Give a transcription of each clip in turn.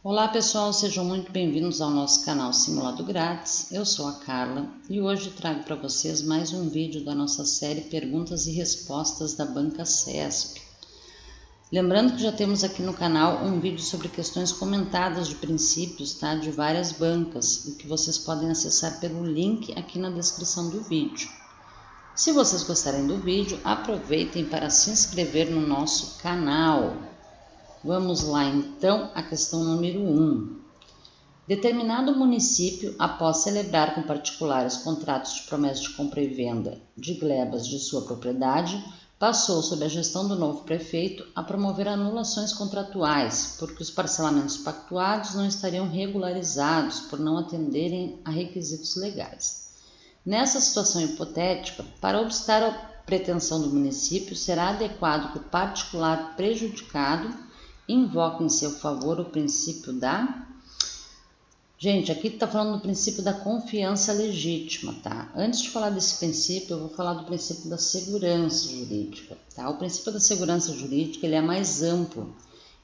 Olá pessoal, sejam muito bem-vindos ao nosso canal Simulado Grátis. Eu sou a Carla e hoje trago para vocês mais um vídeo da nossa série Perguntas e Respostas da Banca CESP. Lembrando que já temos aqui no canal um vídeo sobre questões comentadas de princípios, tá? De várias bancas, e que vocês podem acessar pelo link aqui na descrição do vídeo. Se vocês gostarem do vídeo, aproveitem para se inscrever no nosso canal. Vamos lá então à questão número 1. Determinado município, após celebrar com particulares contratos de promessa de compra e venda de glebas de sua propriedade, passou, sob a gestão do novo prefeito, a promover anulações contratuais, porque os parcelamentos pactuados não estariam regularizados por não atenderem a requisitos legais. Nessa situação hipotética, para obstar a pretensão do município, será adequado que o particular prejudicado invoque em seu favor o princípio da... Gente, aqui está falando do princípio da confiança legítima, tá? Antes de falar desse princípio, eu vou falar do princípio da segurança jurídica, tá? O princípio da segurança jurídica, ele é mais amplo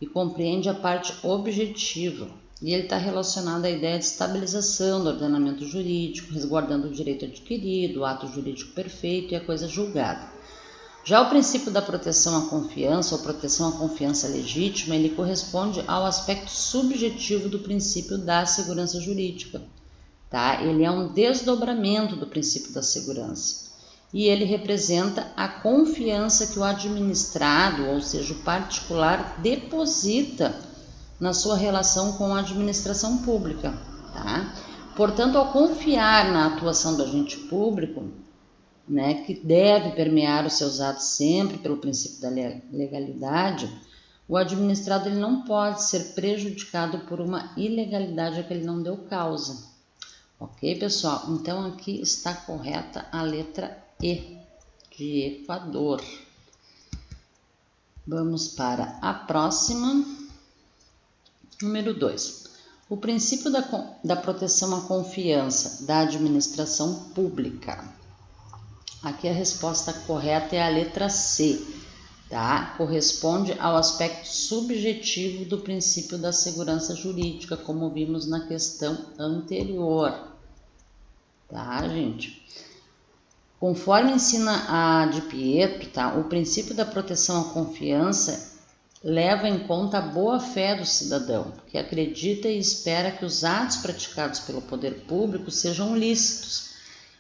e compreende a parte objetiva, e ele está relacionado à ideia de estabilização do ordenamento jurídico, resguardando o direito adquirido, o ato jurídico perfeito e a coisa julgada. Já o princípio da proteção à confiança ou proteção à confiança legítima, ele corresponde ao aspecto subjetivo do princípio da segurança jurídica, tá? Ele é um desdobramento do princípio da segurança e ele representa a confiança que o administrado, ou seja, o particular, deposita na sua relação com a administração pública, tá? Portanto, ao confiar na atuação do agente público, que deve permear os seus atos sempre pelo princípio da legalidade, o administrado ele não pode ser prejudicado por uma ilegalidade a que ele não deu causa. Ok, pessoal? Então, aqui está correta a letra E, de Equador. Vamos para a próxima. Número 2. O princípio da proteção à confiança da administração pública. Aqui a resposta correta é a letra C, tá? Corresponde ao aspecto subjetivo do princípio da segurança jurídica, como vimos na questão anterior, tá, gente? Conforme ensina a de Pietro, tá? O princípio da proteção à confiança leva em conta a boa-fé do cidadão, que acredita e espera que os atos praticados pelo poder público sejam lícitos,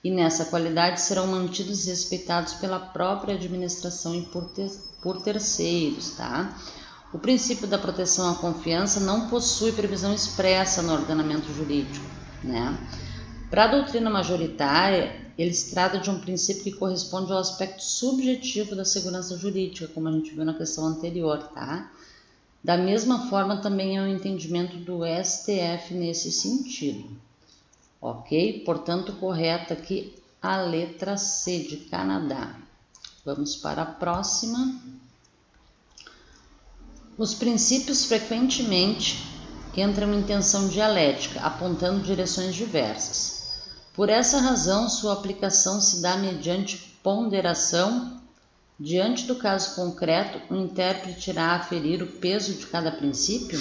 e nessa qualidade serão mantidos e respeitados pela própria administração e por terceiros, tá? O princípio da proteção à confiança não possui previsão expressa no ordenamento jurídico, né? Para a doutrina majoritária, ele se trata de um princípio que corresponde ao aspecto subjetivo da segurança jurídica, como a gente viu na questão anterior, tá? Da mesma forma, também é o entendimento do STF nesse sentido. Ok? Portanto, correta aqui a letra C de Canadá. Vamos para a próxima. Os princípios frequentemente entram em tensão dialética, apontando direções diversas. Por essa razão, sua aplicação se dá mediante ponderação. Diante do caso concreto, o intérprete irá aferir o peso de cada princípio?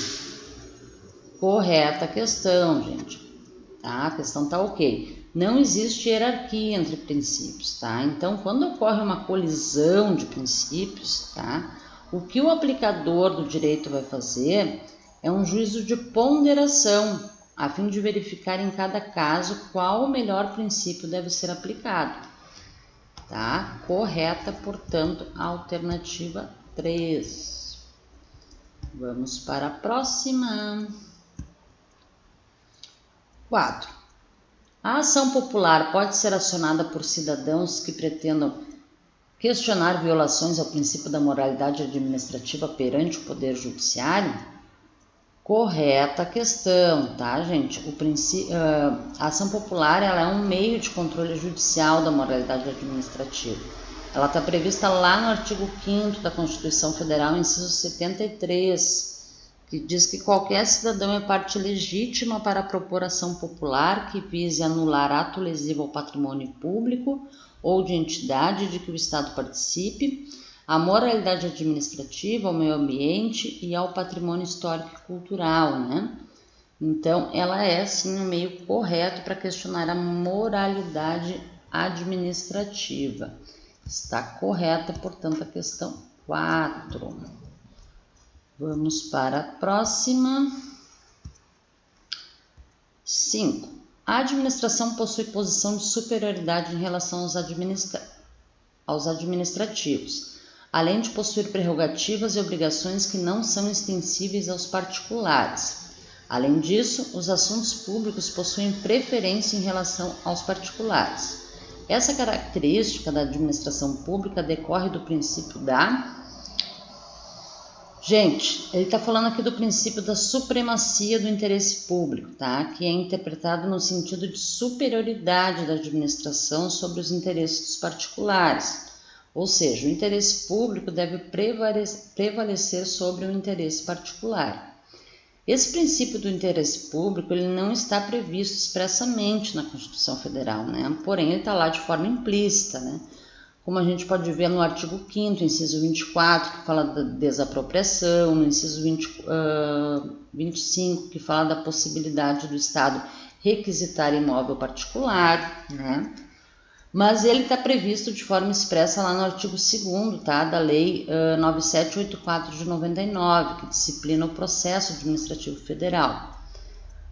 Correta a questão, gente. Tá? A questão está ok. Não existe hierarquia entre princípios, tá? Então, quando ocorre uma colisão de princípios, tá? O que o aplicador do direito vai fazer é um juízo de ponderação, a fim de verificar em cada caso qual o melhor princípio deve ser aplicado, tá? Correta, portanto, a alternativa 3. Vamos para a próxima. 4. A ação popular pode ser acionada por cidadãos que pretendam questionar violações ao princípio da moralidade administrativa perante o Poder Judiciário? Correta a questão, tá, gente? A ação popular ela é um meio de controle judicial da moralidade administrativa. Ela está prevista lá no artigo 5º da Constituição Federal, inciso 73, que diz que qualquer cidadão é parte legítima para propor ação popular que vise anular ato lesivo ao patrimônio público ou de entidade de que o Estado participe, à moralidade administrativa, ao meio ambiente e ao patrimônio histórico e cultural, né? Então, ela é, sim, o meio correto para questionar a moralidade administrativa. Está correta, portanto, a questão 4. Vamos para a próxima. 5. A administração possui posição de superioridade em relação aos administrativos, além de possuir prerrogativas e obrigações que não são extensíveis aos particulares. Além disso, os assuntos públicos possuem preferência em relação aos particulares. Essa característica da administração pública decorre do princípio da... Gente, ele está falando aqui do princípio da supremacia do interesse público, tá? Que é interpretado no sentido de superioridade da administração sobre os interesses dos particulares. Ou seja, o interesse público deve prevalecer sobre o interesse particular. Esse princípio do interesse público ele não está previsto expressamente na Constituição Federal, né? Porém, ele está lá de forma implícita, né? Como a gente pode ver no artigo 5º, inciso 24, que fala da desapropriação, no inciso 25, que fala da possibilidade do Estado requisitar imóvel particular, né? Mas ele está previsto de forma expressa lá no artigo 2º, tá, da Lei 9784 de 99, que disciplina o processo administrativo federal.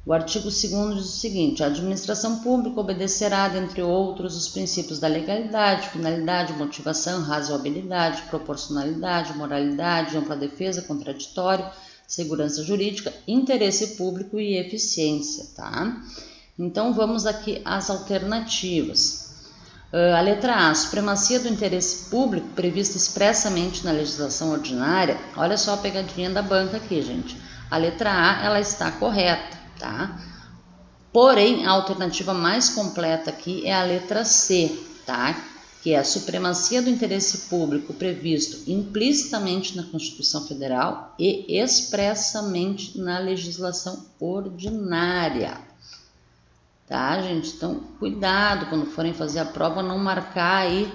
O artigo 2º diz o seguinte: a administração pública obedecerá, dentre outros, os princípios da legalidade, finalidade, motivação, razoabilidade, proporcionalidade, moralidade, ampla defesa, contraditório, segurança jurídica, interesse público e eficiência, tá? Então vamos aqui às alternativas. A letra A, supremacia do interesse público prevista expressamente na legislação ordinária. Olha só a pegadinha da banca aqui, gente. A letra A, ela está correta, tá? Porém, a alternativa mais completa aqui é a letra C, tá? Que é a supremacia do interesse público previsto implicitamente na Constituição Federal e expressamente na legislação ordinária. Tá, gente? Então, cuidado quando forem fazer a prova, não marcar aí,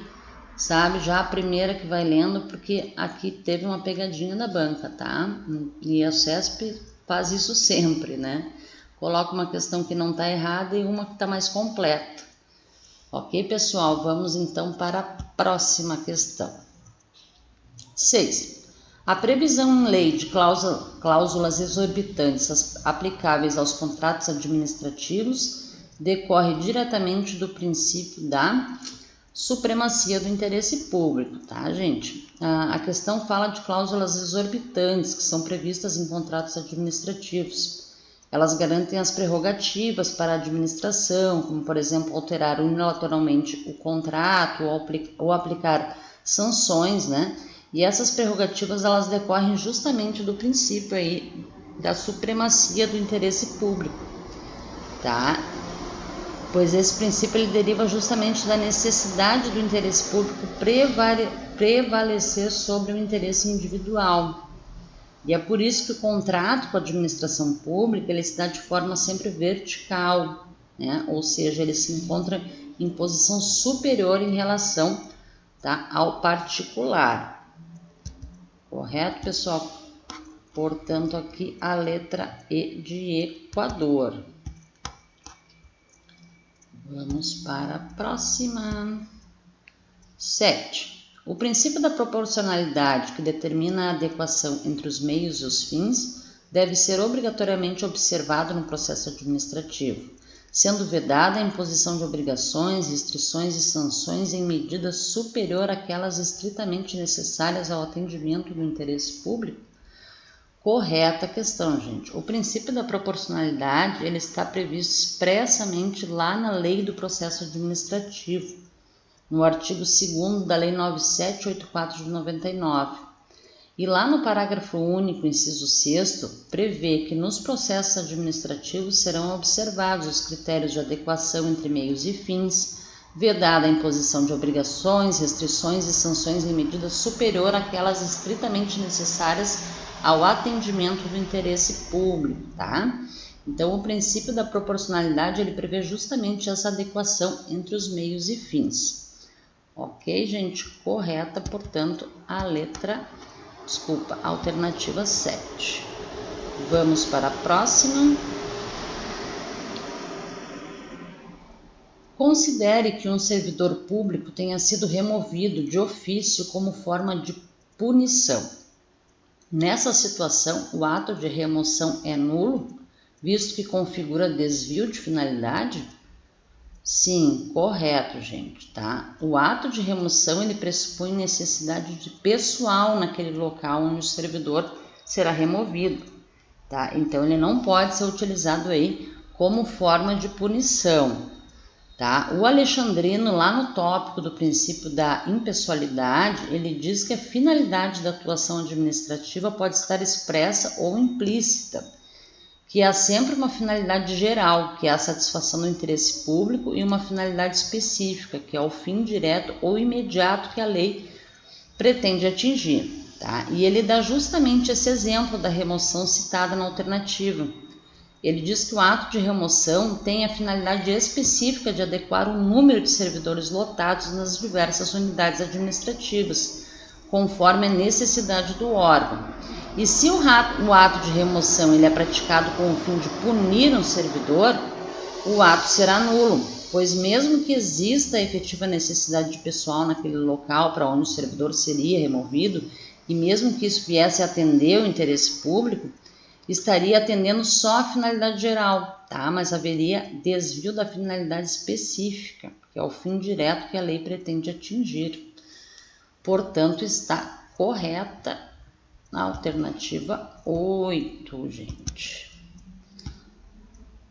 sabe, já a primeira que vai lendo, porque aqui teve uma pegadinha da banca, tá? E a CESP faz isso sempre, né? Coloca uma questão que não está errada e uma que está mais completa. Ok, pessoal? Vamos então para a próxima questão. 6. A previsão em lei de cláusulas exorbitantes aplicáveis aos contratos administrativos decorre diretamente do princípio da supremacia do interesse público, tá, gente? A questão fala de cláusulas exorbitantes que são previstas em contratos administrativos. Elas garantem as prerrogativas para a administração, como, por exemplo, alterar unilateralmente o contrato ou aplicar sanções, né? E essas prerrogativas, elas decorrem justamente do princípio aí da supremacia do interesse público, tá? Pois esse princípio ele deriva justamente da necessidade do interesse público prevalecer sobre o interesse individual. E é por isso que o contrato com a administração pública ele se dá de forma sempre vertical, né? Ou seja, ele se encontra em posição superior em relação, tá, ao particular. Correto, pessoal? Portanto, aqui a letra E de Equador. Vamos para a próxima. 7. O princípio da proporcionalidade, que determina a adequação entre os meios e os fins, deve ser obrigatoriamente observado no processo administrativo, sendo vedada a imposição de obrigações, restrições e sanções em medida superior àquelas estritamente necessárias ao atendimento do interesse público. Correta a questão, gente. O princípio da proporcionalidade ele está previsto expressamente lá na Lei do Processo Administrativo, no artigo 2º da Lei 9784 de 99. E lá no parágrafo único, inciso 6º, prevê que nos processos administrativos serão observados os critérios de adequação entre meios e fins, vedada a imposição de obrigações, restrições e sanções em medida superior àquelas estritamente necessárias ao atendimento do interesse público, tá? Então, o princípio da proporcionalidade, ele prevê justamente essa adequação entre os meios e fins. Ok, gente? Correta, portanto, a alternativa 7. Vamos para a próxima. Considere que um servidor público tenha sido removido de ofício como forma de punição. Nessa situação, o ato de remoção é nulo, visto que configura desvio de finalidade? Sim, correto, gente, tá? O ato de remoção, ele pressupõe necessidade de pessoal naquele local onde o servidor será removido, tá? Então, ele não pode ser utilizado aí como forma de punição, tá? O Alexandrino, lá no tópico do princípio da impessoalidade, ele diz que a finalidade da atuação administrativa pode estar expressa ou implícita, que há sempre uma finalidade geral, que é a satisfação do interesse público, e uma finalidade específica, que é o fim direto ou imediato que a lei pretende atingir. Tá? E ele dá justamente esse exemplo da remoção citada na alternativa. Ele diz que o ato de remoção tem a finalidade específica de adequar o número de servidores lotados nas diversas unidades administrativas, conforme a necessidade do órgão. E se o ato de remoção ele é praticado com o fim de punir um servidor, o ato será nulo, pois mesmo que exista a efetiva necessidade de pessoal naquele local para onde o servidor seria removido, e mesmo que isso viesse a atender o interesse público, estaria atendendo só a finalidade geral, tá? Mas haveria desvio da finalidade específica, que é o fim direto que a lei pretende atingir. Portanto, está correta a alternativa 8, gente.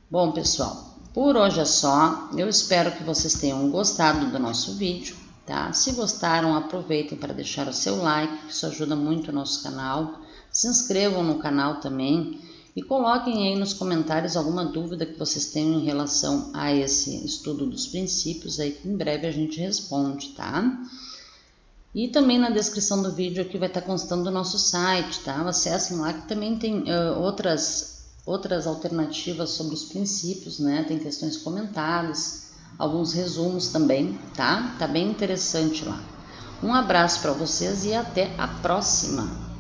Bom, pessoal, por hoje é só. Eu espero que vocês tenham gostado do nosso vídeo, tá? Se gostaram, aproveitem para deixar o seu like, que isso ajuda muito o nosso canal. Se inscrevam no canal também e coloquem aí nos comentários alguma dúvida que vocês tenham em relação a esse estudo dos princípios, aí que em breve a gente responde, tá? E também na descrição do vídeo aqui vai estar constando o nosso site, tá? Acessem lá que também tem outras alternativas sobre os princípios, né? Tem questões comentadas, alguns resumos também, tá? Tá bem interessante lá. Um abraço para vocês e até a próxima!